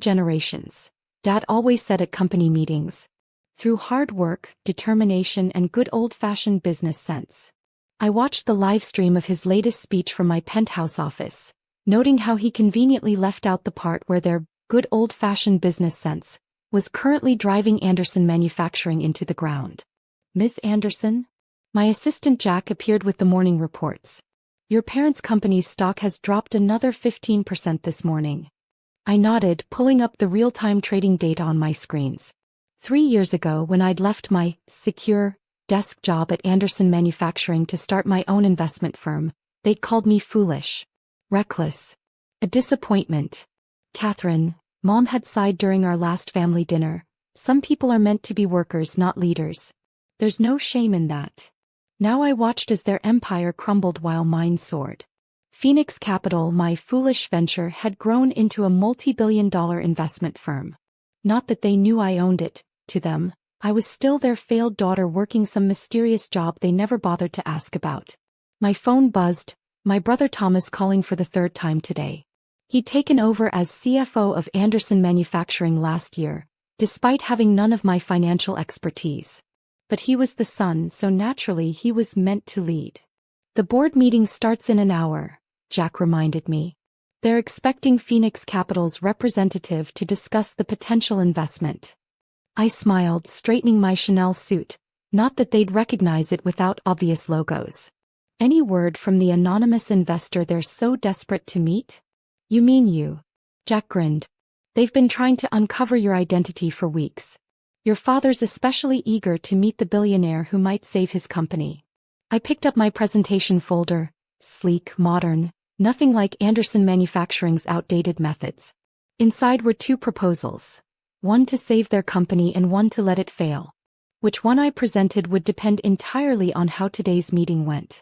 generations, Dad always said at company meetings. Through hard work, determination, and good old-fashioned business sense. I watched the live stream of his latest speech from my penthouse office, noting how he conveniently left out the part where their good old-fashioned business sense was currently driving Anderson Manufacturing into the ground. Ms. Anderson? My assistant Jack appeared with the morning reports. Your parents' company's stock has dropped another 15% this morning. I nodded, pulling up the real-time trading data on my screens. 3 years ago, when I'd left my secure desk job at Anderson Manufacturing to start my own investment firm, they'd called me foolish, reckless, a disappointment. Catherine, Mom had sighed during our last family dinner. Some people are meant to be workers, not leaders. There's no shame in that. Now I watched as their empire crumbled while mine soared. Phoenix Capital, my foolish venture, had grown into a multi-billion-dollar investment firm. Not that they knew I owned it. To them, I was still their failed daughter working some mysterious job they never bothered to ask about. My phone buzzed, my brother Thomas calling for the third time today. He'd taken over as CFO of Anderson Manufacturing last year, despite having none of my financial expertise. But he was the son, so naturally he was meant to lead. The board meeting starts in an hour, Jack reminded me. They're expecting Phoenix Capital's representative to discuss the potential investment. I smiled, straightening my Chanel suit, not that they'd recognize it without obvious logos. Any word from the anonymous investor they're so desperate to meet? You mean you? Jack grinned. They've been trying to uncover your identity for weeks. Your father's especially eager to meet the billionaire who might save his company. I picked up my presentation folder, sleek, modern, nothing like Anderson Manufacturing's outdated methods. Inside were 2 proposals. One to save their company and one to let it fail. Which one I presented would depend entirely on how today's meeting went.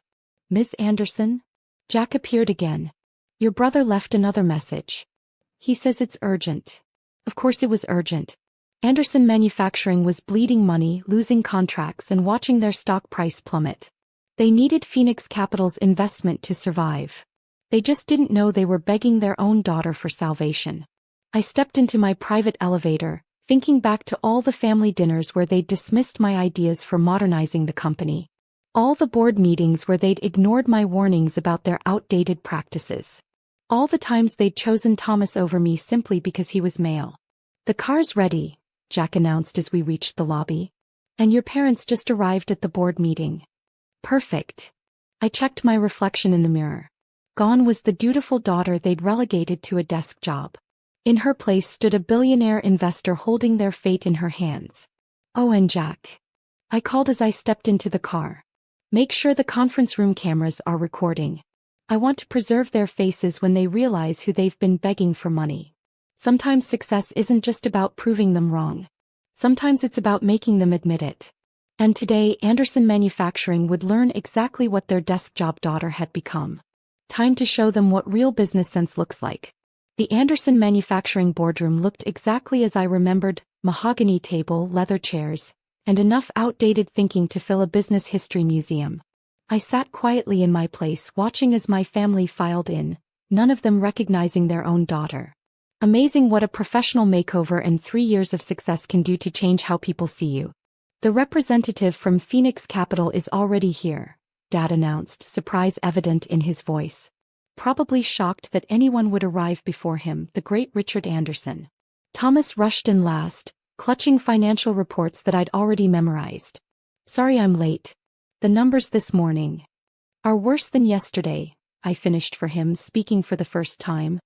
Ms. Anderson? Jack appeared again. Your brother left another message. He says it's urgent. Of course it was urgent. Anderson Manufacturing was bleeding money, losing contracts, and watching their stock price plummet. They needed Phoenix Capital's investment to survive. They just didn't know they were begging their own daughter for salvation. I stepped into my private elevator, thinking back to all the family dinners where they'd dismissed my ideas for modernizing the company. All the board meetings where they'd ignored my warnings about their outdated practices. All the times they'd chosen Thomas over me simply because he was male. The car's ready, Jack announced as we reached the lobby. And your parents just arrived at the board meeting. Perfect. I checked my reflection in the mirror. Gone was the dutiful daughter they'd relegated to a desk job. In her place stood a billionaire investor holding their fate in her hands. Oh, and Jack. I called as I stepped into the car. Make sure the conference room cameras are recording. I want to preserve their faces when they realize who they've been begging for money. Sometimes success isn't just about proving them wrong. Sometimes it's about making them admit it. And today, Anderson Manufacturing would learn exactly what their desk job daughter had become. Time to show them what real business sense looks like. The Anderson Manufacturing boardroom looked exactly as I remembered, mahogany table, leather chairs, and enough outdated thinking to fill a business history museum. I sat quietly in my place watching as my family filed in, none of them recognizing their own daughter. Amazing what a professional makeover and 3 years of success can do to change how people see you. The representative from Phoenix Capital is already here, Dad announced, surprise evident in his voice. Probably shocked that anyone would arrive before him, the great Richard Anderson. Thomas rushed in last, clutching financial reports that I'd already memorized. Sorry I'm late. The numbers this morning are worse than yesterday, I finished for him, speaking for the first time.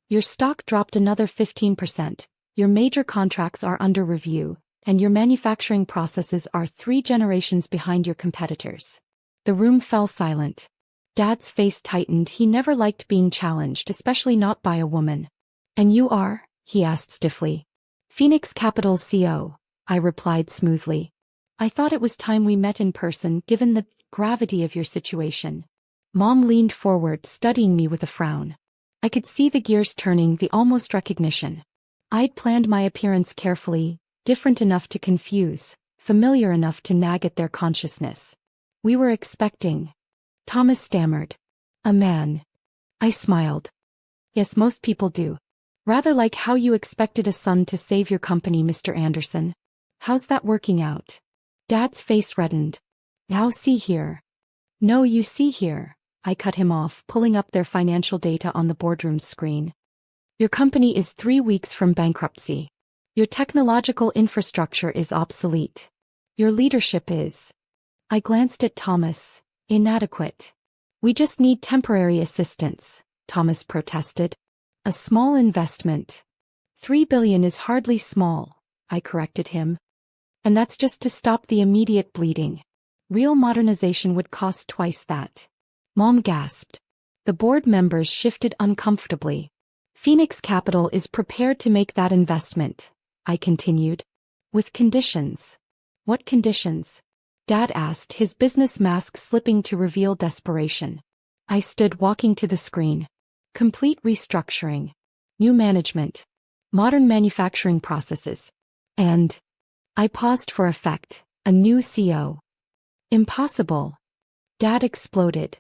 Your stock dropped another 15%, your major contracts are under review, and your manufacturing processes are 3 generations behind your competitors. The room fell silent. Dad's face tightened. He never liked being challenged, especially not by a woman. And you are? He asked stiffly. Phoenix Capital's CEO, I replied smoothly. I thought it was time we met in person, given the gravity of your situation. Mom leaned forward, studying me with a frown. I could see the gears turning, the almost recognition. I'd planned my appearance carefully, different enough to confuse, familiar enough to nag at their consciousness. We were expecting. Thomas stammered. A man. I smiled. Yes, most people do. Rather like how you expected a son to save your company, Mr. Anderson. How's that working out? Dad's face reddened. Now see here. No, you see here. I cut him off, pulling up their financial data on the boardroom's screen. Your company is 3 weeks from bankruptcy. Your technological infrastructure is obsolete. Your leadership is. I glanced at Thomas. Inadequate. We just need temporary assistance, Thomas protested. A small investment. 3 billion is hardly small, I corrected him. And that's just to stop the immediate bleeding. Real modernization would cost twice that. Mom gasped. The board members shifted uncomfortably. Phoenix Capital is prepared to make that investment, I continued. With conditions. What conditions? Dad asked, his business mask slipping to reveal desperation. I stood, walking to the screen. Complete restructuring. New management. Modern manufacturing processes. And I paused for effect. A new CEO. Impossible. Dad exploded.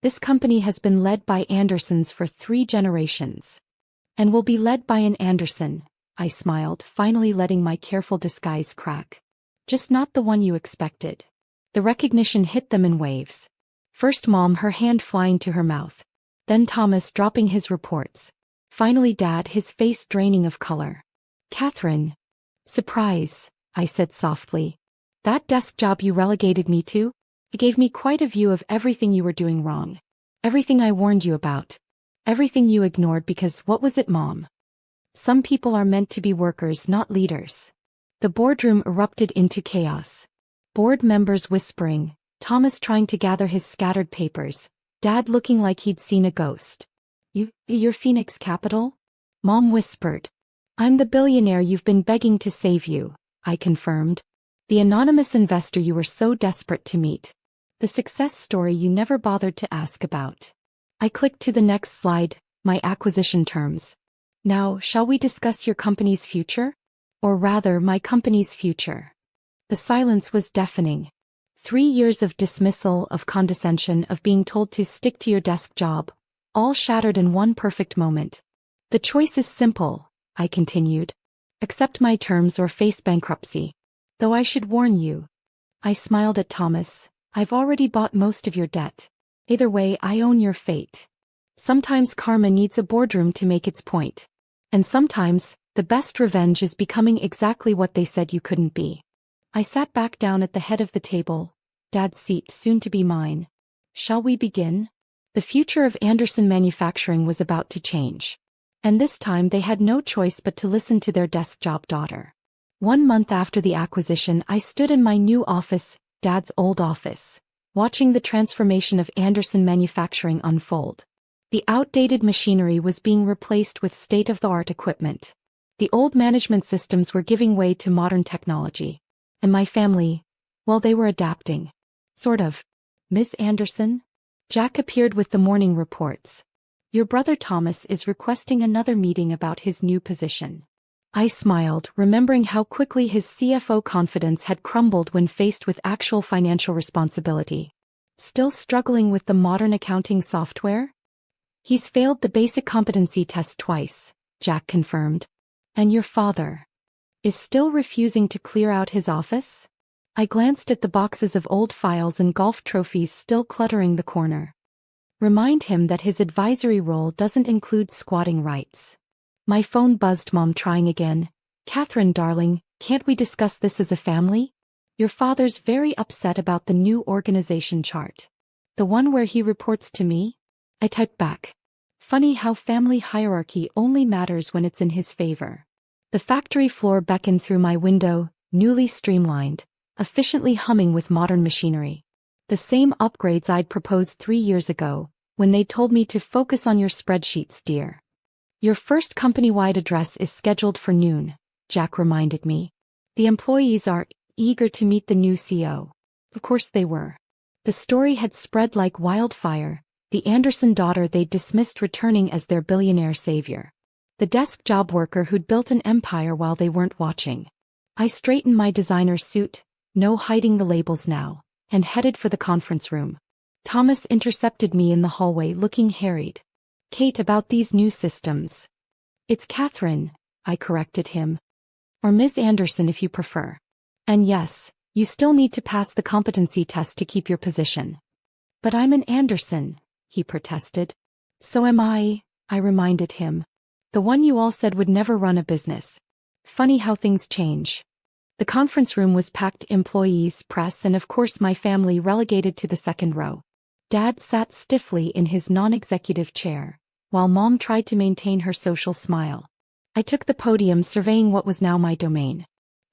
This company has been led by Andersons for 3 generations. And will be led by an Anderson, I smiled, finally letting my careful disguise crack. Just not the one you expected. The recognition hit them in waves. First Mom, her hand flying to her mouth. Then Thomas, dropping his reports. Finally Dad, his face draining of color. Catherine. Surprise, I said softly. That desk job you relegated me to? It gave me quite a view of everything you were doing wrong. Everything I warned you about. Everything you ignored because what was it, Mom? Some people are meant to be workers, not leaders. The boardroom erupted into chaos. Board members whispering, Thomas trying to gather his scattered papers, Dad looking like he'd seen a ghost. You're Phoenix Capital? Mom whispered. I'm the billionaire you've been begging to save you, I confirmed. The anonymous investor you were so desperate to meet. The success story you never bothered to ask about. I clicked to the next slide, my acquisition terms. Now, shall we discuss your company's future? Or rather, my company's future. The silence was deafening. 3 years of dismissal, of condescension, of being told to stick to your desk job, all shattered in one perfect moment. The choice is simple, I continued. Accept my terms or face bankruptcy. Though I should warn you. I smiled at Thomas. I've already bought most of your debt. Either way, I own your fate. Sometimes karma needs a boardroom to make its point. And sometimes, the best revenge is becoming exactly what they said you couldn't be. I sat back down at the head of the table, Dad's seat soon to be mine. Shall we begin? The future of Anderson Manufacturing was about to change. And this time they had no choice but to listen to their desk job daughter. 1 month after the acquisition, I stood in my new office, Dad's old office, watching the transformation of Anderson Manufacturing unfold. The outdated machinery was being replaced with state-of-the-art equipment. The old management systems were giving way to modern technology. And my family, well, they were adapting. Sort of. Miss Anderson? Jack appeared with the morning reports. Your brother Thomas is requesting another meeting about his new position. I smiled, remembering how quickly his CFO confidence had crumbled when faced with actual financial responsibility. Still struggling with the modern accounting software? He's failed the basic competency test twice, Jack confirmed. And your father is still refusing to clear out his office? I glanced at the boxes of old files and golf trophies still cluttering the corner. Remind him that his advisory role doesn't include squatting rights. My phone buzzed. Mom trying again. Catherine, darling, can't we discuss this as a family? Your father's very upset about the new organization chart. The one where he reports to me? I typed back. Funny how family hierarchy only matters when it's in his favor. The factory floor beckoned through my window, newly streamlined, efficiently humming with modern machinery. The same upgrades I'd proposed 3 years ago, when they told me to focus on your spreadsheets, dear. Your first company-wide address is scheduled for noon, Jack reminded me. The employees are eager to meet the new CEO. Of course they were. The story had spread like wildfire, the Anderson daughter they'd dismissed returning as their billionaire savior. The desk job worker who'd built an empire while they weren't watching. I straightened my designer suit, no hiding the labels now, and headed for the conference room. Thomas intercepted me in the hallway looking harried. Kate, about these new systems. It's Catherine, I corrected him. Or Ms. Anderson if you prefer. And yes, you still need to pass the competency test to keep your position. But I'm an Anderson, he protested. So am I reminded him. The one you all said would never run a business. Funny how things change. The conference room was packed, employees, press, and of course my family relegated to the second row. Dad sat stiffly in his non-executive chair, while Mom tried to maintain her social smile. I took the podium, surveying what was now my domain.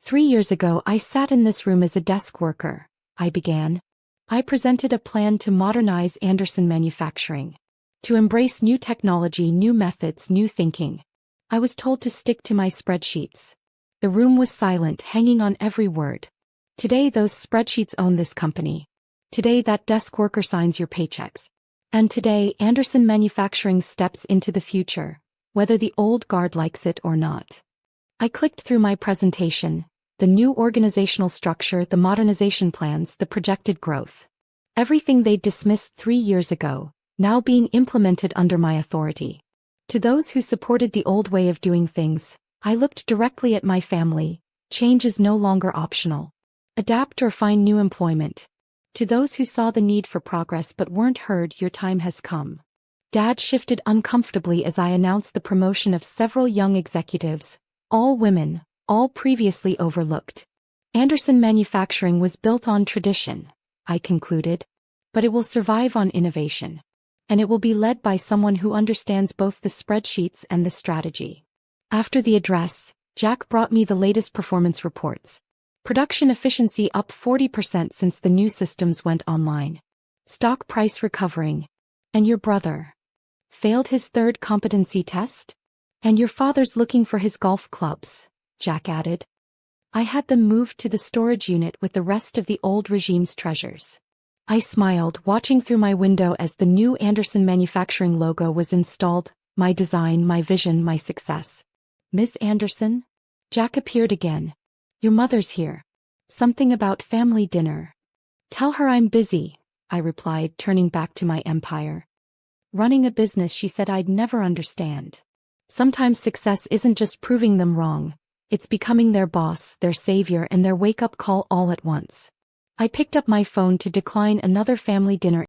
3 years ago I sat in this room as a desk worker, I began. I presented a plan to modernize Anderson Manufacturing. To embrace new technology, new methods, new thinking. I was told to stick to my spreadsheets. The room was silent, hanging on every word. Today those spreadsheets own this company. Today that desk worker signs your paychecks. And today Anderson Manufacturing steps into the future, whether the old guard likes it or not. I clicked through my presentation, the new organizational structure, the modernization plans, the projected growth. Everything they'd dismissed 3 years ago, now being implemented under my authority. To those who supported the old way of doing things, I looked directly at my family. Change is no longer optional. Adapt or find new employment. To those who saw the need for progress but weren't heard, your time has come. Dad shifted uncomfortably as I announced the promotion of several young executives, all women, all previously overlooked. Anderson Manufacturing was built on tradition, I concluded, but it will survive on innovation. And it will be led by someone who understands both the spreadsheets and the strategy. After the address, Jack brought me the latest performance reports. Production efficiency up 40% since the new systems went online. Stock price recovering. And your brother failed his third competency test? And your father's looking for his golf clubs, Jack added. I had them moved to the storage unit with the rest of the old regime's treasures. I smiled, watching through my window as the new Anderson Manufacturing logo was installed, my design, my vision, my success. Miss Anderson? Jack appeared again. Your mother's here. Something about family dinner. Tell her I'm busy, I replied, turning back to my empire. Running a business, she said, I'd never understand. Sometimes success isn't just proving them wrong. It's becoming their boss, their savior, and their wake-up call all at once. I picked up my phone to decline another family dinner